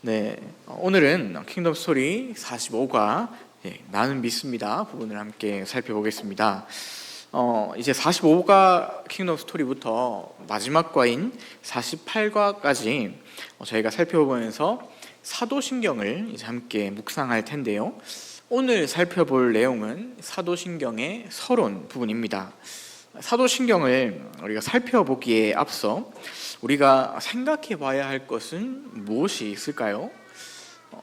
네, 오늘은 킹덤 스토리 45과 나는 믿습니다 부분을 함께 살펴보겠습니다. 이제 45가 킹덤 스토리부터 마지막 과인 48과까지 저희가 살펴보면서 사도신경을 이제 함께 묵상할 텐데요. 오늘 살펴볼 내용은 사도신경의 서론 부분입니다. 사도신경을 우리가 살펴보기에 앞서 우리가 생각해 봐야 할 것은 무엇이 있을까요?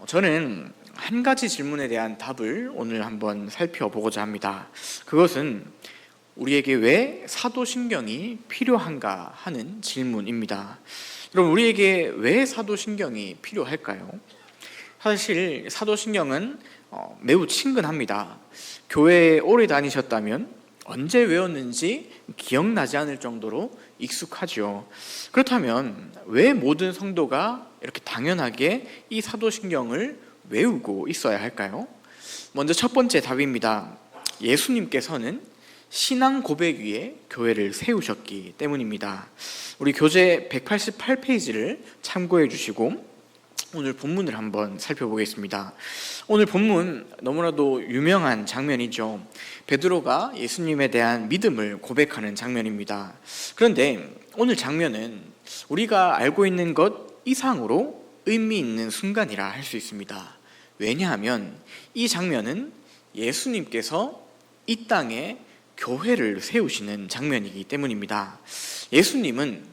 저는 한 가지 질문에 대한 답을 오늘 한번 살펴보고자 합니다. 그것은 우리에게 왜 사도신경이 필요한가 하는 질문입니다. 여러분, 우리에게 왜 사도신경이 필요할까요? 사실 사도신경은 매우 친근합니다. 교회에 오래 다니셨다면 언제 외웠는지 기억나지 않을 정도로 익숙하죠. 그렇다면 왜 모든 성도가 이렇게 당연하게 이 사도신경을 외우고 있어야 할까요? 먼저 첫 번째 답입니다. 예수님께서는 신앙 고백 위에 교회를 세우셨기 때문입니다. 우리 교재 188페이지를 참고해 주시고 오늘 본문을 한번 살펴보겠습니다. 오늘 본문 너무나도 유명한 장면이죠. 베드로가 예수님에 대한 믿음을 고백하는 장면입니다. 그런데 오늘 장면은 우리가 알고 있는 것 이상으로 의미 있는 순간이라 할 수 있습니다. 왜냐하면 이 장면은 예수님께서 이 땅에 교회를 세우시는 장면이기 때문입니다. 예수님은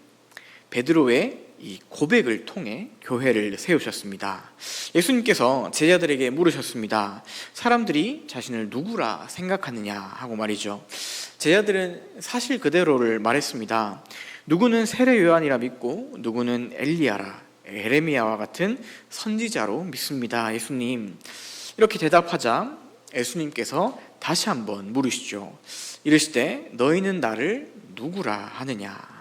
베드로의 이 고백을 통해 교회를 세우셨습니다. 예수님께서 제자들에게 물으셨습니다. 사람들이 자신을 누구라 생각하느냐 하고 말이죠. 제자들은 사실 그대로를 말했습니다. 누구는 세례 요한이라 믿고 누구는 엘리야라, 에레미야와 같은 선지자로 믿습니다. 예수님. 이렇게 대답하자 예수님께서 다시 한번 물으시죠. 이르시되 너희는 나를 누구라 하느냐.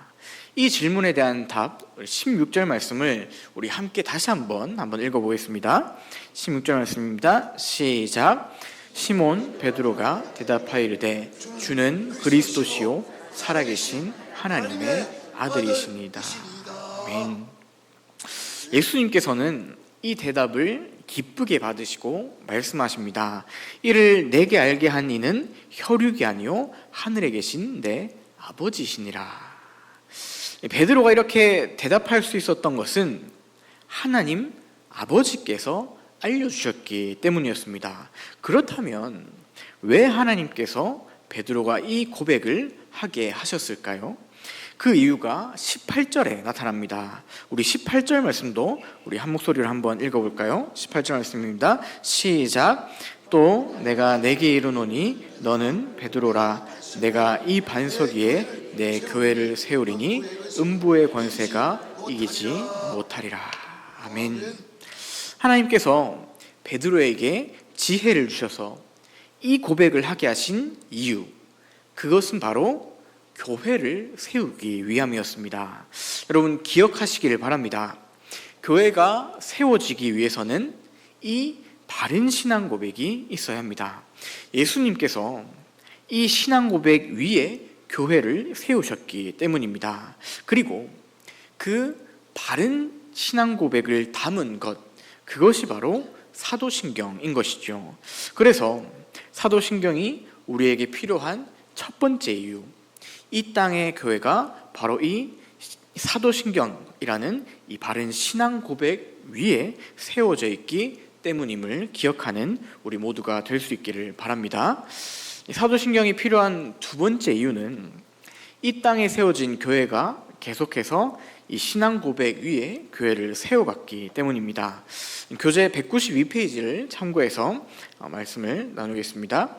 이 질문에 대한 답 16절 말씀을 우리 함께 다시 한번 읽어보겠습니다. 16절 말씀입니다. 시작. 시몬 베드로가 대답하여 이르되 주는 그리스도시요 살아계신 하나님의 아들이십니다. 아멘. 예수님께서는 이 대답을 기쁘게 받으시고 말씀하십니다. 이를 내게 알게 한 이는 혈육이 아니요 하늘에 계신 내 아버지시니라. 베드로가 이렇게 대답할 수 있었던 것은 하나님 아버지께서 알려주셨기 때문이었습니다. 그렇다면 왜 하나님께서 베드로가 이 고백을 하게 하셨을까요? 그 이유가 18절에 나타납니다. 우리 18절 말씀도 우리 한 목소리로 한번 읽어볼까요? 18절 말씀입니다. 시작. 또 내가 내게 이르노니 너는 베드로라. 내가 이 반석 위에 내 교회를 세우리니 음부의 권세가 이기지 못하리라. 아멘. 하나님께서 베드로에게 지혜를 주셔서 이 고백을 하게 하신 이유, 그것은 바로 교회를 세우기 위함이었습니다. 여러분 기억하시기를 바랍니다. 교회가 세워지기 위해서는 이 바른 신앙 고백이 있어야 합니다. 예수님께서 이 신앙 고백 위에 교회를 세우셨기 때문입니다. 그리고 그 바른 신앙 고백을 담은 것, 그것이 바로 사도신경인 것이죠. 그래서 사도신경이 우리에게 필요한 첫 번째 이유, 이 땅의 교회가 바로 이 사도신경이라는 이 바른 신앙 고백 위에 세워져 있기 때문임을 기억하는 우리 모두가 될 수 있기를 바랍니다. 사도신경이 필요한 두 번째 이유는 이 땅에 세워진 교회가 계속해서 이 신앙 고백 위에 교회를 세워갔기 때문입니다. 교재 192페이지를 참고해서 말씀을 나누겠습니다.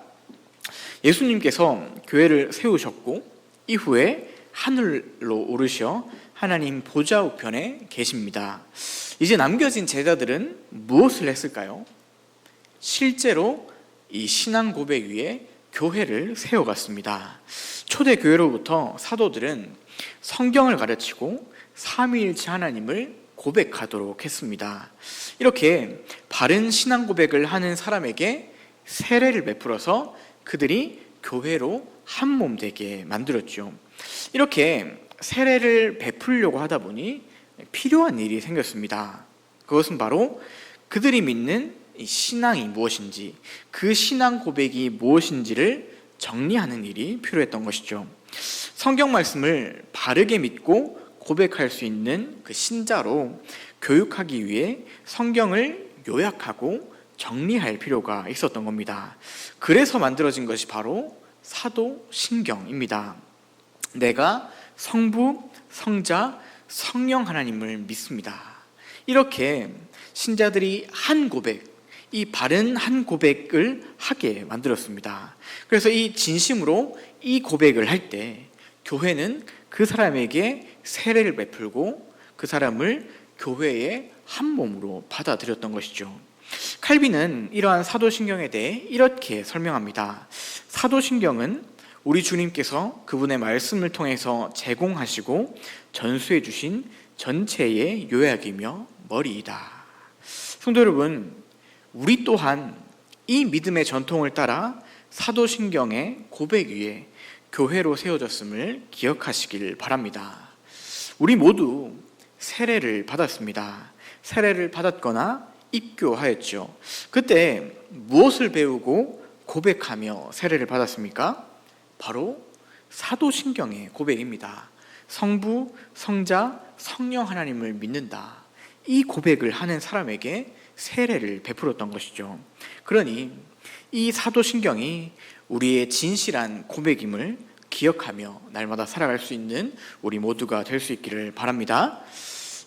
예수님께서 교회를 세우셨고 이후에 하늘로 오르셔 하나님 보좌 우편에 계십니다. 이제 남겨진 제자들은 무엇을 했을까요? 실제로 이 신앙 고백 위에 교회를 세워갔습니다. 초대 교회로부터 사도들은 성경을 가르치고 삼위일체 하나님을 고백하도록 했습니다. 이렇게 바른 신앙 고백을 하는 사람에게 세례를 베풀어서 그들이 교회로 한 몸 되게 만들었죠. 이렇게 세례를 베풀려고 하다 보니 필요한 일이 생겼습니다. 그것은 바로 그들이 믿는 이 신앙이 무엇인지, 그 신앙 고백이 무엇인지를 정리하는 일이 필요했던 것이죠. 성경 말씀을 바르게 믿고 고백할 수 있는 그 신자로 교육하기 위해 성경을 요약하고 정리할 필요가 있었던 겁니다. 그래서 만들어진 것이 바로 사도신경입니다. 내가 성부, 성자, 성령 하나님을 믿습니다. 이렇게 신자들이 한 고백, 이 바른 한 고백을 하게 만들었습니다. 그래서 이 진심으로 이 고백을 할 때 교회는 그 사람에게 세례를 베풀고 그 사람을 교회의 한 몸으로 받아들였던 것이죠. 칼빈은 이러한 사도신경에 대해 이렇게 설명합니다. 사도신경은 우리 주님께서 그분의 말씀을 통해서 제공하시고 전수해 주신 전체의 요약이며 머리이다. 성도 여러분, 우리 또한 이 믿음의 전통을 따라 사도신경의 고백 위에 교회로 세워졌음을 기억하시길 바랍니다. 우리 모두 세례를 받았습니다. 세례를 받았거나 입교하였죠. 그때 무엇을 배우고 고백하며 세례를 받았습니까? 바로 사도신경의 고백입니다. 성부, 성자, 성령 하나님을 믿는다. 이 고백을 하는 사람에게 세례를 베풀었던 것이죠. 그러니 이 사도신경이 우리의 진실한 고백임을 기억하며 날마다 살아갈 수 있는 우리 모두가 될 수 있기를 바랍니다.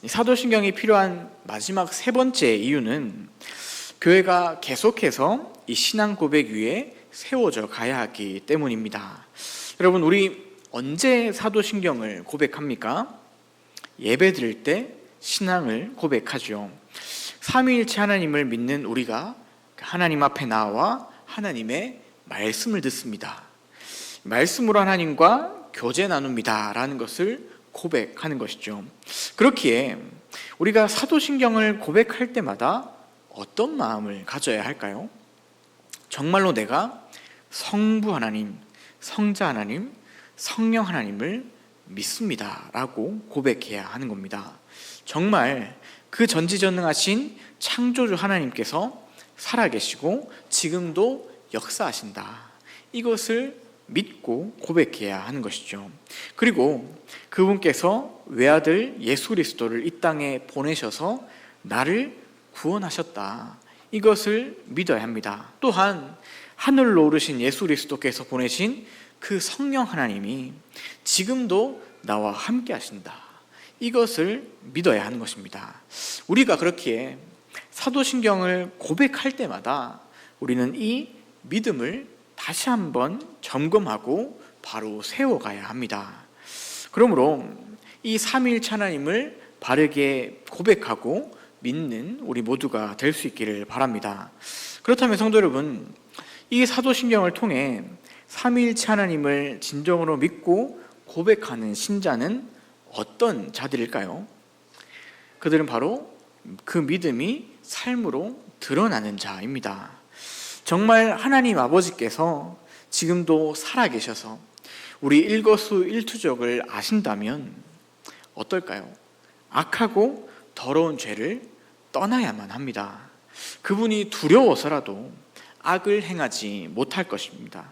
사도신경이 필요한 마지막 세 번째 이유는 교회가 계속해서 이 신앙 고백 위에 세워져 가야 하기 때문입니다. 여러분, 우리 언제 사도신경을 고백합니까? 예배 드릴 때 신앙을 고백하죠. 삼위일체 하나님을 믿는 우리가 하나님 앞에 나와 하나님의 말씀을 듣습니다. 말씀으로 하나님과 교제 나눕니다 라는 것을 고백하는 것이죠. 그렇기에 우리가 사도신경을 고백할 때마다 어떤 마음을 가져야 할까요? 정말로 내가 성부 하나님, 성자 하나님, 성령 하나님을 믿습니다 라고 고백해야 하는 겁니다. 정말 그 전지전능하신 창조주 하나님께서 살아계시고 지금도 역사하신다, 이것을 믿고 고백해야 하는 것이죠. 그리고 그분께서 외아들 예수 그리스도를 이 땅에 보내셔서 나를 구원하셨다, 이것을 믿어야 합니다. 또한 하늘로 오르신 예수 그리스도께서 보내신 그 성령 하나님이 지금도 나와 함께 하신다, 이것을 믿어야 하는 것입니다. 우리가 그렇기에 사도신경을 고백할 때마다 우리는 이 믿음을 다시 한번 점검하고 바로 세워가야 합니다. 그러므로 이 삼위일체 하나님을 바르게 고백하고 믿는 우리 모두가 될 수 있기를 바랍니다. 그렇다면 성도 여러분, 이 사도신경을 통해 삼위일체 하나님을 진정으로 믿고 고백하는 신자는 어떤 자들일까요? 그들은 바로 그 믿음이 삶으로 드러나는 자입니다. 정말 하나님 아버지께서 지금도 살아계셔서 우리 일거수일투족을 아신다면 어떨까요? 악하고 더러운 죄를 떠나야만 합니다. 그분이 두려워서라도 악을 행하지 못할 것입니다.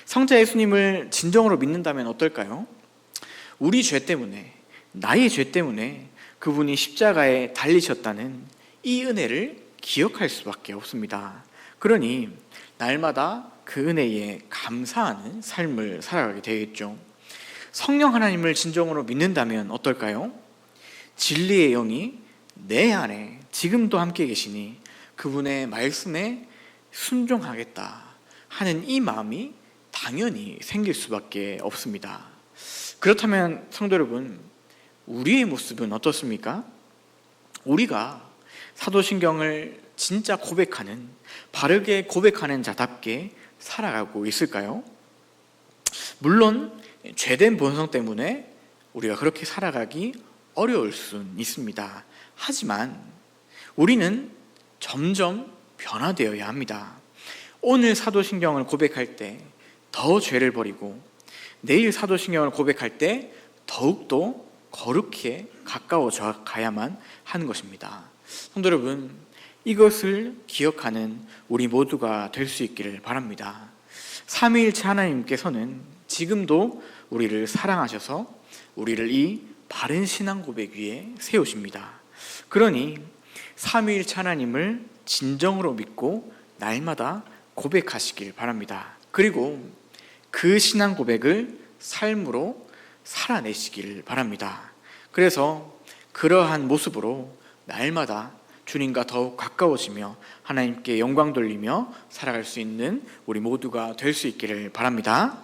성자 예수님을 진정으로 믿는다면 어떨까요? 우리 죄 때문에, 나의 죄 때문에 그분이 십자가에 달리셨다는 이 은혜를 기억할 수밖에 없습니다. 그러니 날마다 그 은혜에 감사하는 삶을 살아가게 되겠죠. 성령 하나님을 진정으로 믿는다면 어떨까요? 진리의 영이 내 안에 지금도 함께 계시니 그분의 말씀에 순종하겠다 하는 이 마음이 당연히 생길 수밖에 없습니다. 그렇다면 성도 여러분, 우리의 모습은 어떻습니까? 우리가 사도신경을 진짜 고백하는, 바르게 고백하는 자답게 살아가고 있을까요? 물론 죄된 본성 때문에 우리가 그렇게 살아가기 어려울 수는 있습니다. 하지만 우리는 점점 변화되어야 합니다. 오늘 사도신경을 고백할 때 더 죄를 버리고 내일 사도신경을 고백할 때 더욱더 거룩해 가까워져 가야만 하는 것입니다. 성도 여러분, 이것을 기억하는 우리 모두가 될 수 있기를 바랍니다. 삼위일체 하나님께서는 지금도 우리를 사랑하셔서 우리를 이 바른 신앙 고백 위에 세우십니다. 그러니 삼위일체 하나님을 진정으로 믿고 날마다 고백하시길 바랍니다. 그리고 그 신앙 고백을 삶으로 살아내시길 바랍니다. 그래서 그러한 모습으로 날마다 주님과 더욱 가까워지며 하나님께 영광 돌리며 살아갈 수 있는 우리 모두가 될 수 있기를 바랍니다.